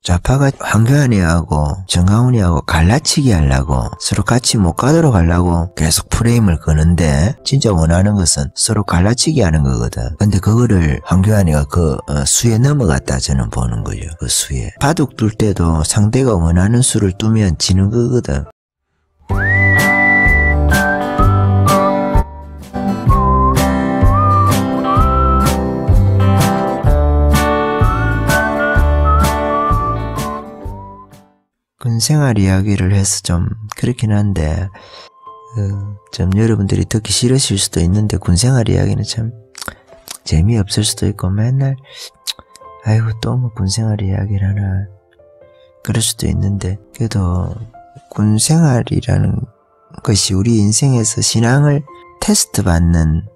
좌파가 황교안이하고 정강훈이하고 갈라치기 하려고 서로 같이 못 가도록 하려고 계속 프레임을 거는데 진짜 원하는 것은 서로 갈라치기 하는 거거든. 근데 그거를 황교안이가 그 수에 넘어갔다 저는 보는 거죠. 그 수에. 바둑 둘 때도 상대가 원하는 수를 두면 지는 거거든. 군생활 이야기를 해서 좀 그렇긴 한데 좀 여러분들이 듣기 싫으실 수도 있는데 군생활 이야기는 참 재미없을 수도 있고 맨날 아이고 또 뭐 군생활 이야기를 하나 그럴 수도 있는데 그래도 군생활이라는 것이 우리 인생에서 신앙을 테스트 받는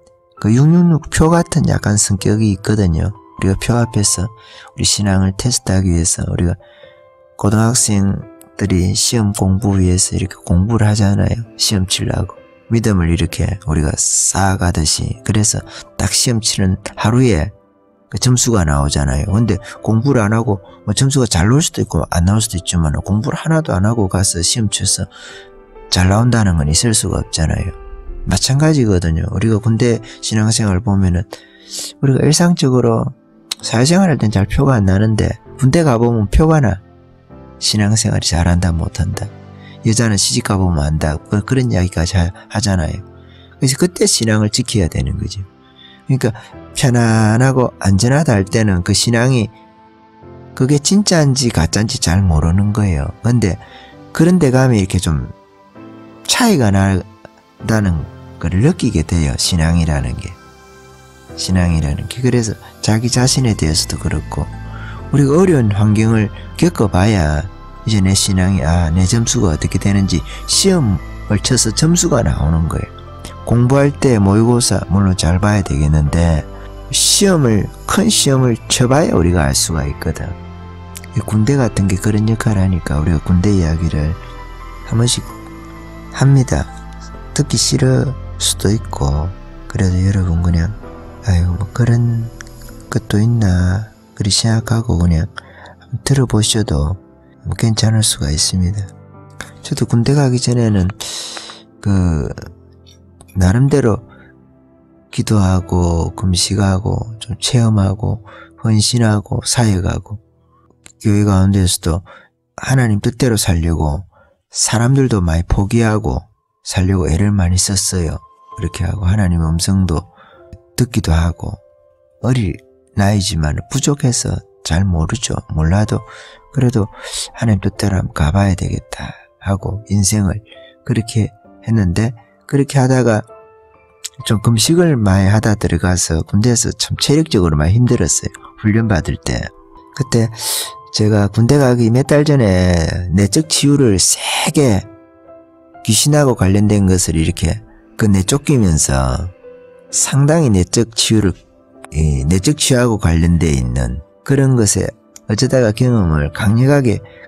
그 666표 같은 약간 성격이 있거든요. 우리가 표 앞에서 우리 신앙을 테스트하기 위해서 우리가 고등학생들이 시험 공부 위해서 이렇게 공부를 하잖아요. 시험 치려고. 믿음을 이렇게 우리가 쌓아가듯이. 그래서 딱 시험 치는 하루에 그 점수가 나오잖아요. 근데 공부를 안 하고 뭐 점수가 잘 나올 수도 있고 안 나올 수도 있지만 공부를 하나도 안 하고 가서 시험 쳐서 잘 나온다는 건 있을 수가 없잖아요. 마찬가지거든요. 우리가 군대 신앙생활 보면은 우리가 일상적으로 사회생활 할 땐 잘 표가 안 나는데 군대 가보면 표가 나. 신앙생활이 잘한다 못한다. 여자는 시집 가보면 안다. 그런 이야기까지 하잖아요. 그래서 그때 신앙을 지켜야 되는 거죠. 그러니까 편안하고 안전하다 할 때는 그 신앙이 그게 진짜인지 가짜인지 잘 모르는 거예요. 근데 그런 데 가면 이렇게 좀 차이가 난다는 걸 느끼게 돼요. 신앙이라는 게. 그래서 자기 자신에 대해서도 그렇고 우리가 어려운 환경을 겪어봐야 이제 내 신앙이 내 점수가 어떻게 되는지 시험을 쳐서 점수가 나오는 거예요. 공부할 때 모의고사 물론 잘 봐야 되겠는데 큰 시험을 쳐봐야 우리가 알 수가 있거든. 군대 같은 게 그런 역할을 하니까 우리가 군대 이야기를 한 번씩 합니다. 듣기 싫을 수도 있고 그래도 여러분 그냥 아이고 뭐 그런 것도 있나 그리 생각하고 그냥 들어보셔도 괜찮을 수가 있습니다. 저도 군대 가기 전에는 나름대로 기도하고 금식하고 좀 체험하고 헌신하고 사역하고 교회 가운데서도 하나님 뜻대로 살려고 사람들도 많이 포기하고 살려고 애를 많이 썼어요. 그렇게 하고 하나님 음성도 듣기도 하고 어릴 나이지만 부족해서 잘 모르죠. 몰라도 그래도 하나님 뜻대로 한번 가봐야 되겠다 하고 인생을 그렇게 했는데 그렇게 하다가 좀 금식을 많이 하다 들어가서 군대에서 참 체력적으로 많이 힘들었어요. 훈련 받을 때. 그때 제가 군대 가기 몇 달 전에 내적 치유를 세게 귀신하고 관련된 것을 이렇게 그 내쫓기면서 상당히 내적 치유하고 관련되어 있는 그런 것에 어쩌다가 경험을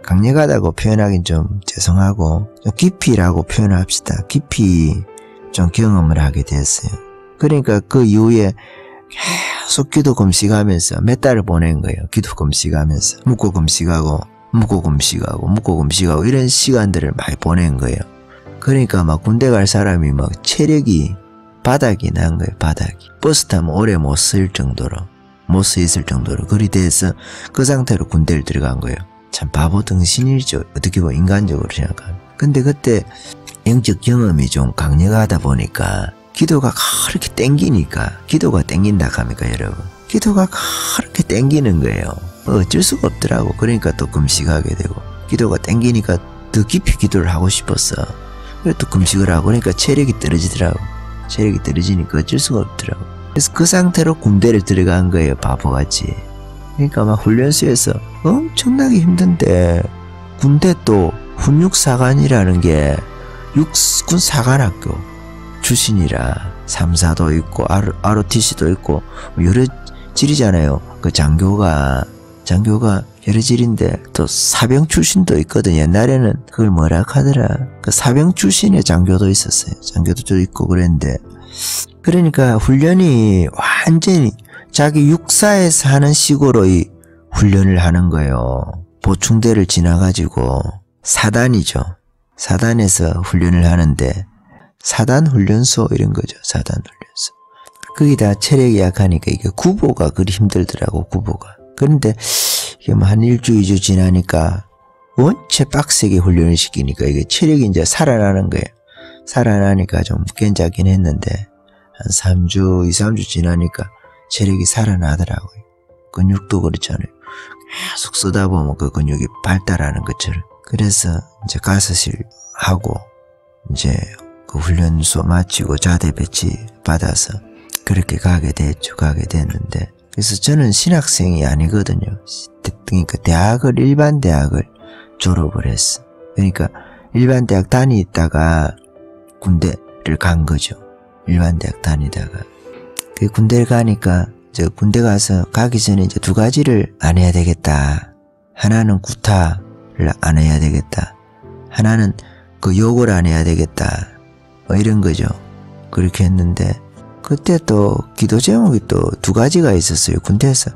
강력하다고 표현하긴 좀 죄송하고 좀 깊이라고 표현합시다. 깊이 좀 경험을 하게 됐어요. 그러니까 그 이후에 계속 기도 금식하면서 몇 달을 보낸 거예요. 기도 금식하면서 묵고 금식하고 이런 시간들을 많이 보낸 거예요. 그러니까 막 군대 갈 사람이 막 체력이 바닥이 난 거예요. 바닥이. 버스 타면 오래 못 서 있을 정도로 그리 돼서 그 상태로 군대를 들어간 거예요. 참 바보 등신이죠. 어떻게 보면 인간적으로 생각하면. 근데 그때 영적 경험이 좀 강력하다 보니까 기도가 그렇게 땡기니까 기도가 땡긴다 합니까 여러분. 기도가 그렇게 땡기는 거예요. 어쩔 수가 없더라고. 그러니까 또 금식하게 되고 기도가 땡기니까 더 깊이 기도를 하고 싶었어. 그래서 또 금식을 하고 그러니까 체력이 떨어지더라고. 체력이 떨어지니까 어쩔 수가 없더라고. 그래서 그 상태로 군대를 들어간 거예요. 바보같이. 그러니까 막 훈련소에서 엄청나게 힘든데 군대 또 훈육사관이라는 게 육군 사관학교 출신이라 3사도 있고 ROTC도 있고 여러 질이잖아요. 그 장교가 여러 질인데 또 사병 출신도 있거든. 옛날에는 그걸 뭐라 하더라. 그 사병 출신의 장교도 있었어요. 장교도 있고 그랬는데 그러니까 훈련이 완전히 자기 육사에서 하는 식으로 이 훈련을 하는 거예요. 보충대를 지나가지고 사단이죠. 사단에서 훈련을 하는데 사단 훈련소 이런 거죠. 사단 훈련소. 거기다 체력이 약하니까 이게 구보가 그리 힘들더라고. 구보가. 그런데 이게 뭐 한 1주 2주 지나니까 원체 빡세게 훈련을 시키니까 이게 체력이 이제 살아나는 거예요. 살아나니까 좀 괜찮긴 했는데 한 3주 2-3주 지나니까 체력이 살아나더라고요. 근육도 그렇잖아요. 계속 쓰다 보면 그 근육이 발달하는 것처럼. 그래서 이제 가스실 하고 이제 그 훈련소 마치고 자대 배치 받아서 그렇게 가게 됐죠. 가게 됐는데 그래서 저는 신학생이 아니거든요. 그러니까 일반 대학을 졸업을 했어. 그러니까 일반 대학 다니다가 군대를 간 거죠. 일반 대학 다니다가 그 군대를 가니까 저 군대 가서 가기 전에 이제 두 가지를 안 해야 되겠다. 하나는 구타를 안 해야 되겠다. 하나는 그 욕을 안 해야 되겠다. 뭐 이런 거죠. 그렇게 했는데 그때 또 기도 제목이 또 두 가지가 있었어요. 군대에서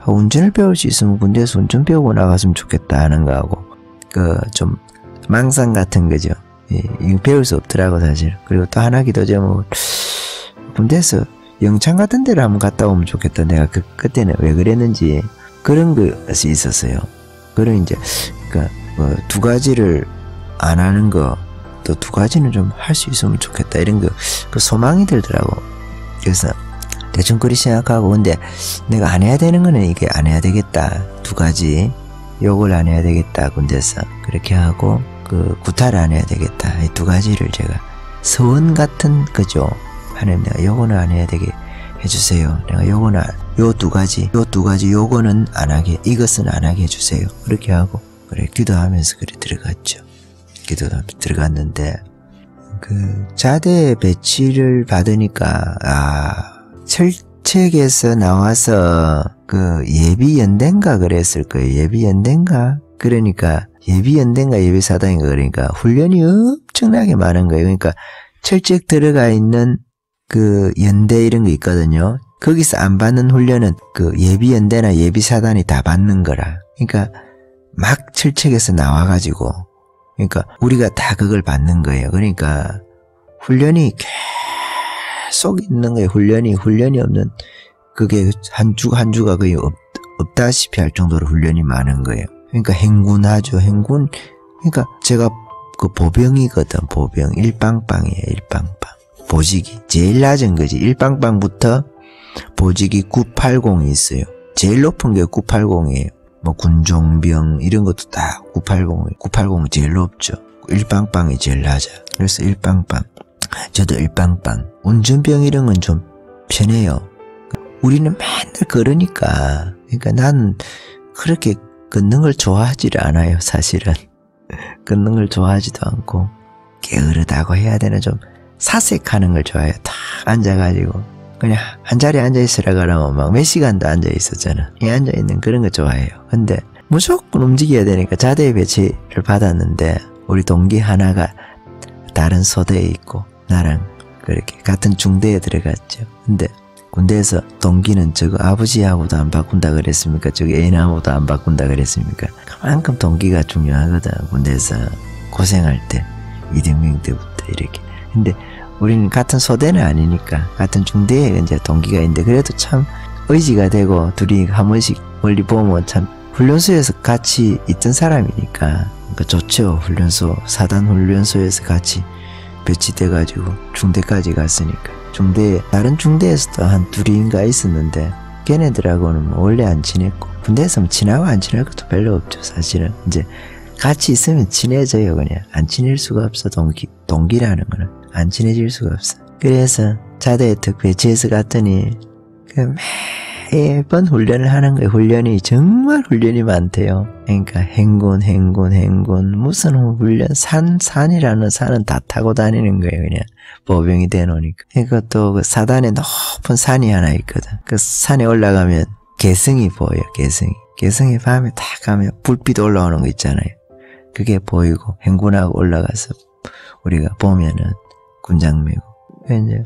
운전을 배울 수 있으면 군대에서 운전 배우고 나갔으면 좋겠다 하는 거하고 그 좀 망상 같은 거죠. 예, 이거 배울 수 없더라고 사실. 그리고 또 하나 기도 제목은 군대에서 영창 같은 데를 한번 갔다 오면 좋겠다. 내가 그때는 왜 그랬는지 그런 것이 있었어요. 그런 이제 그러니까 뭐 두 가지를 안 하는 거 또 두 가지는 좀 할 수 있으면 좋겠다 이런 거 그 소망이 들더라고. 그래서 대충 그리 생각하고 근데 내가 안 해야 되는 거는 이게 안 해야 되겠다. 두 가지 욕을 안 해야 되겠다. 군대에서 그렇게 하고 그 구타를 안 해야 되겠다. 이 두 가지를 제가 서원 같은 거죠. 하나님 내가 요거는 안 해야 되게 해주세요. 내가 요거는 요 두 가지 요거는 안 하게 이것은 안 하게 해주세요. 그렇게 하고 그래 기도하면서 그래 들어갔죠. 기도하면서 들어갔는데 그 자대 배치를 받으니까 철책에서 나와서 그 예비연대인가 그랬을 거예요. 예비연대인가 그러니까 예비연대인가 예비사단인가 그러니까 훈련이 엄청나게 많은 거예요. 그러니까 철책 들어가 있는 그 연대 이런 거 있거든요. 거기서 안 받는 훈련은 그 예비연대나 예비사단이 다 받는 거라. 그러니까 막 철책에서 나와가지고 그러니까 우리가 다 그걸 받는 거예요. 그러니까 훈련이 계속 있는 거예요. 훈련이 없는 그게 한 주가 거의 없다시피 할 정도로 훈련이 많은 거예요. 그러니까 행군하죠. 행군. 그러니까 제가 그 보병이거든. 보병 일빵빵이에요. 일빵빵. 보직이 제일 낮은 거지. 일빵빵부터 보직이 980이 있어요. 제일 높은 게 980이에요. 뭐 군종병 이런 것도 다 980 제일 높죠. 일빵빵이 제일 낮아. 그래서 일빵빵. 저도 일빵빵. 운전병 이런 건 좀 편해요. 우리는 맨날 걸으니까. 그러니까 나는 그렇게 걷는 걸 좋아하지를 않아요. 사실은. 걷는 걸 좋아하지도 않고 게으르다고 해야 되나 좀 사색하는 걸 좋아해요. 딱 앉아가지고 그냥 한 자리에 앉아있으라 그러면 막 몇 시간도 앉아있었잖아. 앉아있는 그런 거 좋아해요. 근데 무조건 움직여야 되니까 자대 배치를 받았는데 우리 동기 하나가 다른 소대에 있고 나랑 그렇게 같은 중대에 들어갔죠. 근데 군대에서 동기는 저거 아버지하고도 안 바꾼다 그랬습니까? 저기 애인하고도 안 바꾼다 그랬습니까? 그만큼 동기가 중요하거든. 군대에서 고생할 때 이등병 때부터 이렇게. 근데 우리는 같은 소대는 아니니까 같은 중대에 이제 동기가 있는데 그래도 참 의지가 되고 둘이 한 번씩 멀리 보면 참 훈련소에서 같이 있던 사람이니까 그러니까 좋죠. 훈련소 사단 훈련소에서 같이 배치돼가지고 중대까지 갔으니까 중대에 다른 중대에서도 한 둘인가 있었는데 걔네들하고는 뭐 원래 안 친했고 군대에서 친하고 안 친할 것도 별로 없죠. 사실은 이제 같이 있으면 친해져요. 그냥 안 친해질 수가 없어. 동기라는 거는 안 친해질 수가 없어. 그래서 자대에 딱 배치해서 갔더니 그 매번 훈련을 하는 거예요. 훈련이 정말 훈련이 많대요. 그러니까 행군 무슨 훈련 산이라는 산은 다 타고 다니는 거예요. 그냥 보병이 돼놓으니까. 그러니까 또 그 사단에 높은 산이 하나 있거든. 그 산에 올라가면 개성이 보여요. 개성이 밤에 딱 가면 불빛 올라오는 거 있잖아요. 그게 보이고 행군하고 올라가서 우리가 보면은 군장 메고 이제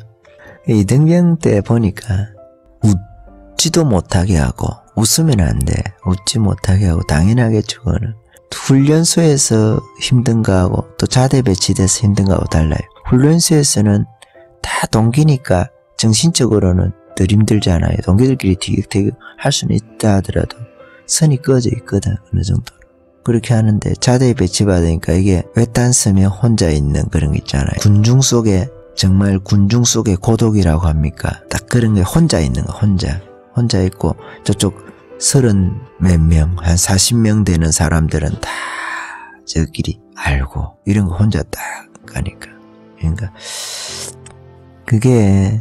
이등병 때 보니까 웃지도 못하게 하고, 웃으면 안 돼. 웃지 못하게 하고, 당연하겠죠, 그거는. 훈련소에서 힘든 거하고, 또 자대 배치돼서 힘든 거하고 달라요. 훈련소에서는 다 동기니까, 정신적으로는 덜 힘들잖아요. 동기들끼리 티격태격 할 수는 있다 하더라도, 선이 꺼져 있거든, 어느 정도. 그렇게 하는데, 자대에 배치받으니까 이게 외딴 쓰면 혼자 있는 그런 거 있잖아요. 군중 속에, 정말 군중 속의 고독이라고 합니까? 딱 그런 게 혼자 있는 거, 혼자 있고, 저쪽 30 몇 명, 한 40명 되는 사람들은 다 저끼리 알고, 이런 거 혼자 딱 가니까. 그러니까, 그게,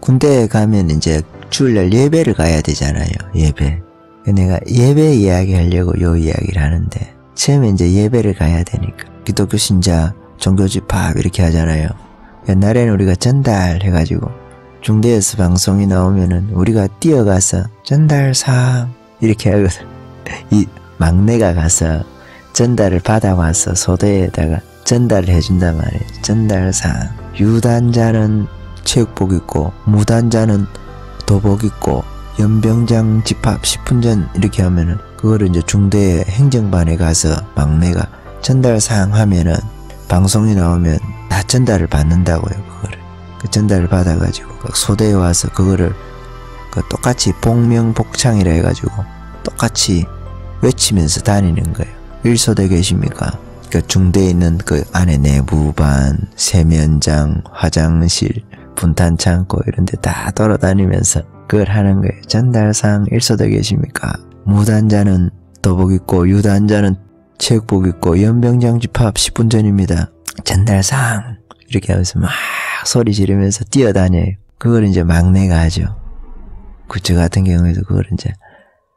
군대에 가면 이제 주일날 예배를 가야 되잖아요, 예배. 내가 예배 이야기 하려고 요 이야기를 하는데, 처음에 이제 예배를 가야 되니까. 기독교 신자, 종교 집합 이렇게 하잖아요. 옛날에는 우리가 전달해가지고, 중대에서 방송이 나오면은 우리가 뛰어가서 전달상 이렇게 하거든. 이 막내가 가서 전달을 받아와서 소대에다가 전달을 해준단 말이에요. 전달상. 유단자는 체육복 입고, 무단자는 도복 입고, 연병장 집합 10분 전 이렇게 하면은 그거를 이제 중대 행정반에 가서 막내가 전달사항 하면은 방송이 나오면 다 전달을 받는다고요. 그거를 그 전달을 받아가지고 소대에 와서 그거를 똑같이 복명복창이라 해가지고 똑같이 외치면서 다니는 거예요. 1소대 계십니까? 그 중대에 있는 그 안에 내부반, 세면장, 화장실, 분탄창고 이런 데 다 돌아다니면서 그걸 하는 거예요. 전달상 1소대 계십니까? 무단자는 도복 입고, 유단자는 체육복 입고, 연병장 집합 10분 전입니다. 전달상! 이렇게 하면서 막 소리 지르면서 뛰어다녀요. 그걸 이제 막내가 하죠. 저 같은 경우에도 그걸 이제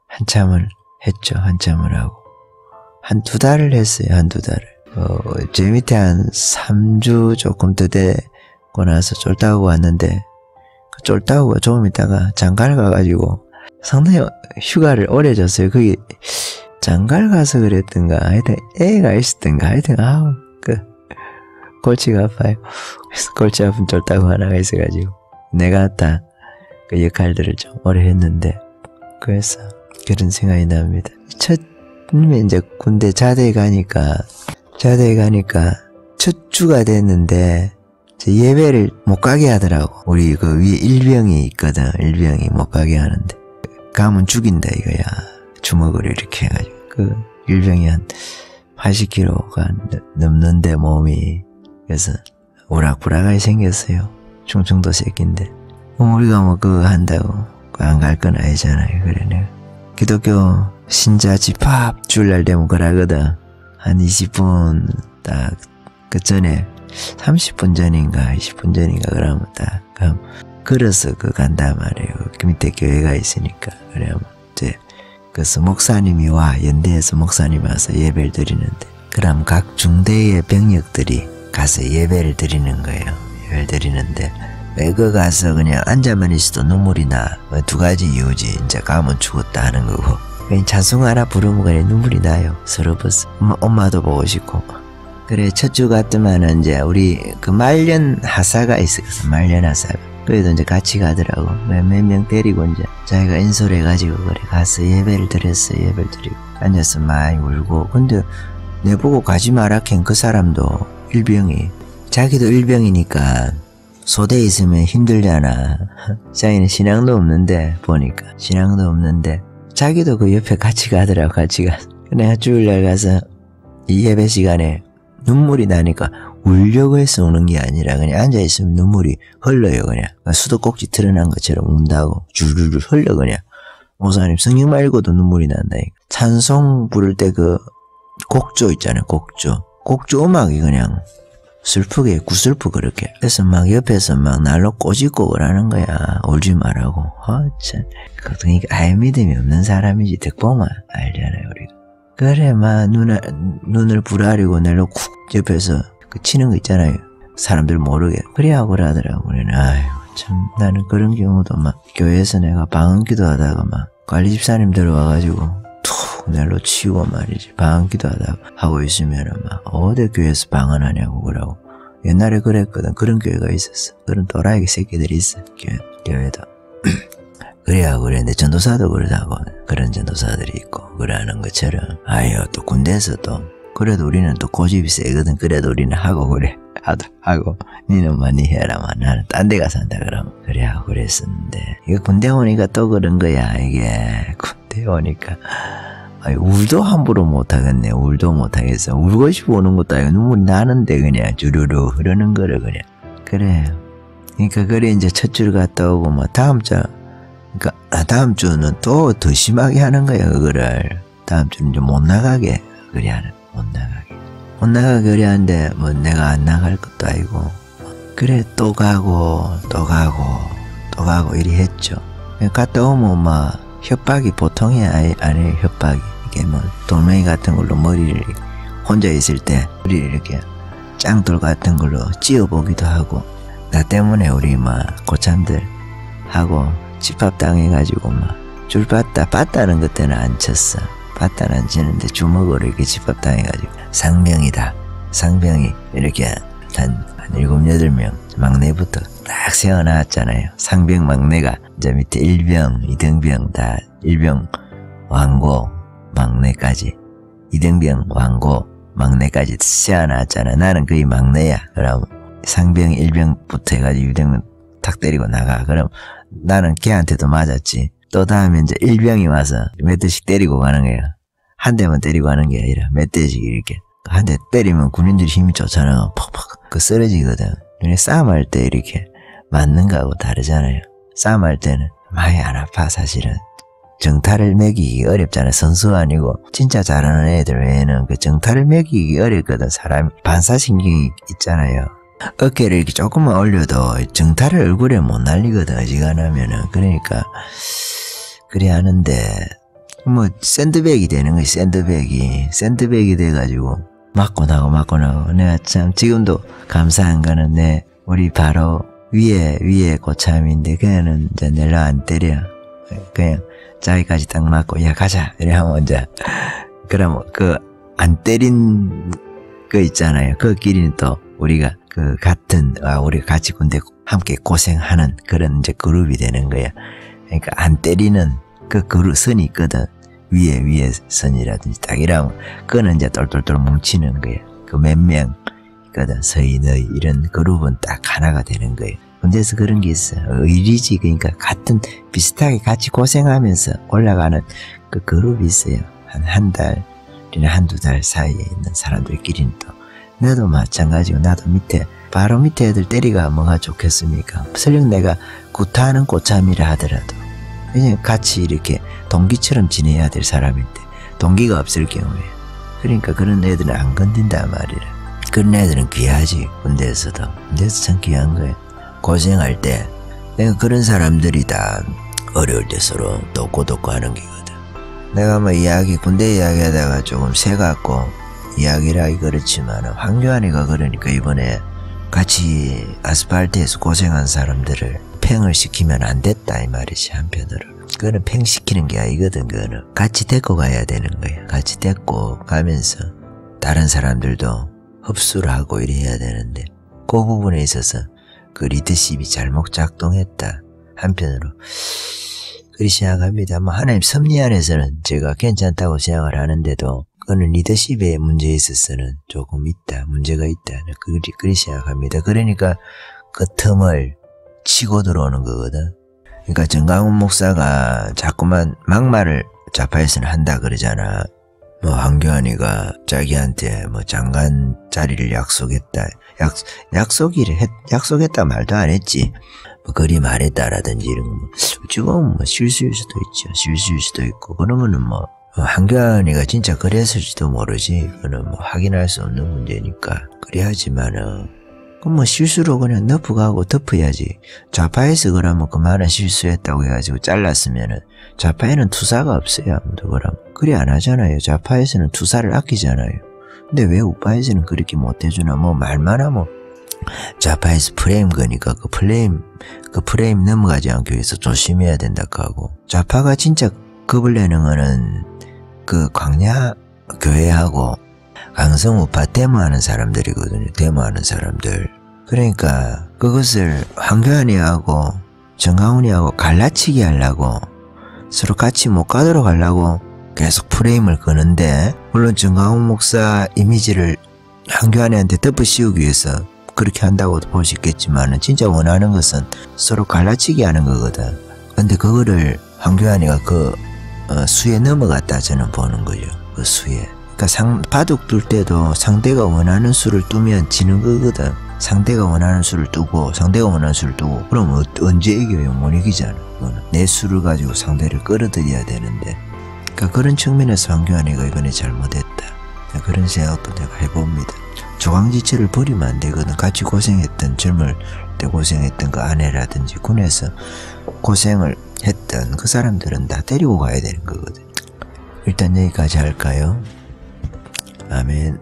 한참을 했죠. 한참을 하고. 한 2달을 했어요. 한 2달을. 제 밑에 한 3주 조금 더 되고 나서 쫄따구 왔는데, 쫄따구가 조금 있다가 장가를 가가지고 상당히 휴가를 오래 줬어요. 그게 장가를 가서 그랬던가, 하여튼 애가 있었던가, 하여튼 골치가 아파요. 그래서 골치 아픈 쫄따구 하나가 있어가지고 내가 다 그 역할들을 좀 오래 했는데, 그래서 그런 생각이 납니다. 처음에 이제 군대 자대에 가니까 첫 주가 됐는데 예배를 못 가게 하더라고. 우리 그 위에 일병이 있거든. 일병이 못 가게 하는데, 가면 죽인다 이거야. 주먹으로 이렇게 해가지고. 그 일병이 한 80kg가 넘는데 몸이. 그래서 오락부락하게 생겼어요. 충청도 새끼인데. 우리가 그거 한다고 안 갈 건 아니잖아요. 그래 내가 기독교 신자 집합 주일날 되면 그러거든. 한 20분 딱 그 전에 30분 전인가 20분 전인가 그러면 딱 그럼 걸어서 간단 말이에요. 그 밑에 교회가 있으니까. 그러면 이제 그래서 목사님이 와, 연대에서 목사님이 와서 예배를 드리는데, 그럼 각 중대의 병력들이 가서 예배를 드리는 거예요. 예배를 드리는데 왜 그 가서 그냥 앉아만 있어도 눈물이 나. 2가지 이유지. 이제 가면 죽었다 하는 거고, 그냥 찬송 하나 부르면 그냥 눈물이 나요. 서러워서. 엄마도 보고 싶고. 그래, 첫 주 갔더만은 이제 우리 그 말년 하사가 있었어. 말년 하사가. 그래도 이제 같이 가더라고. 몇 명 데리고 이제 자기가 인솔해가지고 그래 가서 예배를 드렸어. 예배를 드리고 앉아서 많이 울고. 근데 내보고 가지 마라 캔 그 사람도 일병이, 자기도 일병이니까 소대에 있으면 힘들잖아. 자기는 신앙도 없는데, 보니까 신앙도 없는데 자기도 그 옆에 같이 가더라고. 같이 가. 내가 주일날 가서 이 예배 시간에 눈물이 나니까 울려고 해서 우는 게 아니라 그냥 앉아있으면 눈물이 흘러요. 그냥 수도꼭지 드러난 것처럼 운다고 줄줄줄 흘러. 그냥 목사님 성경 말고도 눈물이 난다니까. 찬송 부를 때 그 곡조 있잖아요. 곡조 음악이 그냥 슬프게 구슬프 그렇게. 그래서 막 옆에서 막 날로 꼬집고 그러는 거야. 울지 말라고. 참. 그러니까 아예 믿음이 없는 사람이지. 득보면 알잖아요 우리가. 그래 막 눈을 부라리고 날로 쿡 옆에서 그 치는 거 있잖아요. 사람들 모르게. 그래 하고 그러더라고. 그래. 아유 참, 나는 그런 경우도 막 교회에서 내가 방언기도 하다가 막 관리 집사님 들어와가지고 툭 날로 치우고 말이지. 방언기도 하다가 하고 있으면은 막 어디 교회에서 방언하냐고 그러고. 옛날에 그랬거든. 그런 교회가 있었어. 그런 또라이 새끼들이 있어. 교회도. 그랬는데 전도사도 그러다고 그런 전도사들이 있고 그러는 것처럼 아유 또 군대에서도 그래도 우리는 또 고집이 세거든. 그래도 우리는 하고 그래 하고 니는 많이 해라만 나는 딴 데 가서 한다 그러면 그래 하고 그랬었는데 이거 군대 오니까 또 그런 거야. 이게 군대 오니까 아니, 울도 함부로 못하겠네. 울도 못하겠어. 울고 싶어 오는 것도 아니고 눈물이 나는데 그냥 주르르 흐르는 거를 그냥 그래. 그러니까 그래 이제 첫 줄 갔다 오고 뭐 다음 주는 또 더 심하게 하는 거야. 그거를 다음 주는 이제 못 나가게 그래 하는 못 나가게 그래 하는데 뭐 내가 안 나갈 것도 아니고 그래 또 가고 이리 했죠. 갔다 오면 막 협박이 보통이 아니에요. 협박이 이게 뭐 돌멩이 같은 걸로 머리를 혼자 있을 때 머리를 이렇게 짱돌 같은 걸로 찧어보기도 하고 나 때문에 우리 막 고참들 하고 집합당해가지고 막 줄 봤다는 그때는 안 쳤어. 봤다는 안 치는데 주먹으로 이렇게 집합당해가지고 상병이 이렇게 한 7, 8명 막내부터 딱 세워놨잖아요. 상병 막내가 이제 밑에 1병, 2등병 다 1병 왕고 막내까지 2등병 왕고 막내까지 세워놨잖아. 나는 거의 막내야. 그럼 상병 1병부터 해가지고 2병 탁 때리고 나가. 그럼 나는 걔한테도 맞았지. 또 다음에 이제 1병이 와서 몇 대씩 때리고 가는 거야. 한 대만 때리고 가는 게 아니라 몇 대씩 이렇게 한 대 때리면 군인들이 힘이 좋잖아. 퍽퍽 그 쓰러지거든. 싸움할 때 이렇게 맞는 거하고 다르잖아요. 싸움할 때는 많이 안 아파. 사실은 정타를 매기기 어렵잖아요. 선수 아니고 진짜 잘하는 애들 외에는 그 정타를 매기기 어렵거든. 사람이 반사신경이 있잖아요. 어깨를 이렇게 조금만 올려도 정타를 얼굴에 못 날리거든. 어지간하면은. 그러니까 그래 하는데 뭐 샌드백이 되는 거지. 샌드백이 돼가지고 맞고 나고 내가 참 지금도 감사한 거는 우리 바로 위에 고참인데 걔는 이제 내를 안 때려. 그냥 자기까지 딱 맞고 야 가자 이래 하면 이제 그러면 그 안 때린 거 있잖아요. 그 길이는 또 우리가 그 우리가 같이 군대 함께 고생하는 그런 이제 그룹이 되는 거야. 그러니까 안 때리는 그 그룹 선이 있거든. 위에 선이라든지 딱 이러면 그거는 이제 똘똘똘 뭉치는 거야. 그 몇 명 있거든. 서희 너희 이런 그룹은 딱 하나가 되는 거예요. 군대에서 그런 게 있어. 의리지. 그러니까 비슷하게 같이 고생하면서 올라가는 그 그룹이 있어요. 한 달이나 한두 달 사이에 있는 사람들끼리는 또 나도 마찬가지고 나도 바로 밑에 애들 때리가 뭐가 좋겠습니까? 설령 내가 구타하는 고참이라 하더라도 그냥 같이 이렇게 동기처럼 지내야 될 사람인데 동기가 없을 경우에 그러니까 그런 애들은 안 건든단 말이라. 그런 애들은 귀하지. 군대에서 참 귀한 거예요. 고생할 때 내가 그런 사람들이 다 어려울 때 서로 돕고 하는 게거든. 내가 뭐 군대 이야기 하다가 조금 새갖고 이야기를 하기 그렇지만 황교안이가 그러니까 이번에 같이 아스팔트에서 고생한 사람들을 팽을 시키면 안 됐다 이 말이지. 한편으로 그거는 팽시키는 게 아니거든. 그거는 같이 데리고 가야 되는 거야. 같이 데리고 가면서 다른 사람들도 흡수를 하고 이래야 되는데 그 부분에 있어서 그 리더십이 잘못 작동했다. 한편으로 그리 생각합니다. 뭐 하나님 섭리 안에서는 제가 괜찮다고 생각을 하는데도 그거는 리더십의 문제에 있어서는 조금 문제가 있다. 그리 생각합니다. 그러니까 그 틈을 치고 들어오는 거거든. 그러니까 정강훈 목사가 자꾸만 막말을 좌파에서는 한다 그러잖아. 뭐 황교안이가 자기한테 뭐 장관 자리를 약속했다. 약속했다 말도 안 했지. 뭐 그리 말했다라든지 이런 거 지금 뭐 실수일 수도 있죠. 실수일 수도 있고 그러면은 뭐 황교안이가 진짜 그랬을지도 모르지. 그거는 뭐 확인할 수 없는 문제니까. 그래야지만은 그럼 뭐 실수로 그냥 너프가고 덮어야지. 좌파에서 그러면 그 말은 실수했다고 해가지고 잘랐으면은 좌파에는 투사가 없어요. 아무도 그럼 그래 안 하잖아요. 좌파에서는 투사를 아끼잖아요. 근데 왜 우파에서는 그렇게 못해주나. 뭐 말만 하면 좌파에서 프레임 거니까 그 프레임 넘어가지 않기 위해서 조심해야 된다고 하고. 좌파가 진짜 겁을 내는 거는 그 광야 교회하고 강성 우파 데모하는 사람들이거든요. 데모하는 사람들. 그러니까 그것을 황교안이하고 정강훈이하고 갈라치기 하려고 서로 같이 못 가도록 하려고 계속 프레임을 거는데, 물론 정강훈 목사 이미지를 한교안이한테 덮어씌우기 위해서 그렇게 한다고도 볼 수 있겠지만, 진짜 원하는 것은 서로 갈라치기 하는 거거든. 근데 그거를 한교안이가 그 수에 넘어갔다 저는 보는 거죠. 그 수에. 그러니까 바둑 둘 때도 상대가 원하는 수를 두면 지는 거거든. 상대가 원하는 수를 두고 상대가 원하는 수를 두고 그럼 언제 이겨요? 못 이기잖아. 그거는 내 수를 가지고 상대를 끌어들여야 되는데, 그러니까 그런 측면에서 한교안이가 이번에 잘못했다. 그런 생각도 내가 해봅니다. 조강지철을 버리면 안 되거든. 같이 고생했던, 젊을 때 고생했던 그 아내라든지 군에서 고생을 했던 그 사람들은 다 데리고 가야 되는 거거든. 일단 여기까지 할까요? 아멘.